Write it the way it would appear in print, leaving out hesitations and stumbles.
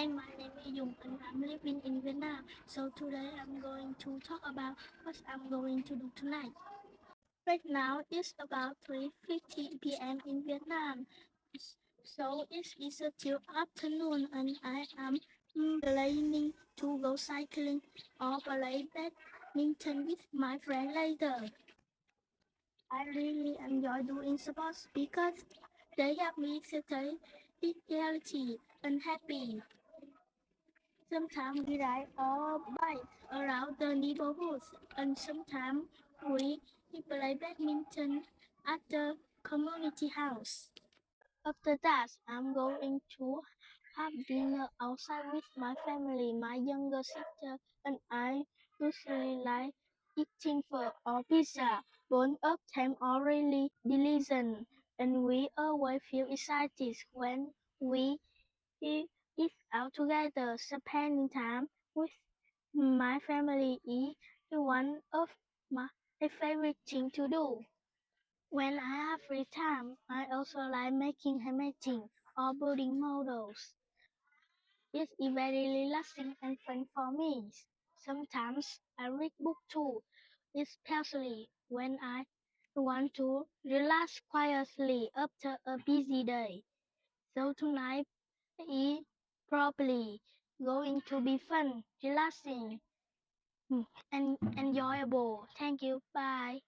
my name is Dung and I'm living in Vietnam. So today I'm going to talk about what I'm going to do tonight. Right now it's about 3:50 p.m. in Vietnam. So it is still afternoon and I am planning to go cycling or play badminton with my friend later. I really enjoy doing sports because they help me stay healthy and happy. Sometimes we ride or bike around the neighborhood, and sometimes we play badminton at the community house. After that, I'm going to have dinner outside with my family. My younger sister and I usually like eating pho or pizza. Both of them are really delicious, and we always feel excited when we eat out together. Spending time with my family is one of my favorite things to do. When I have free time, I also like making handmade or building models. It is very relaxing and fun for me. Sometimes I read books too, especially when I want to relax quietly after a busy day. So tonight is probably going to be fun, relaxing, and enjoyable. Thank you. Bye.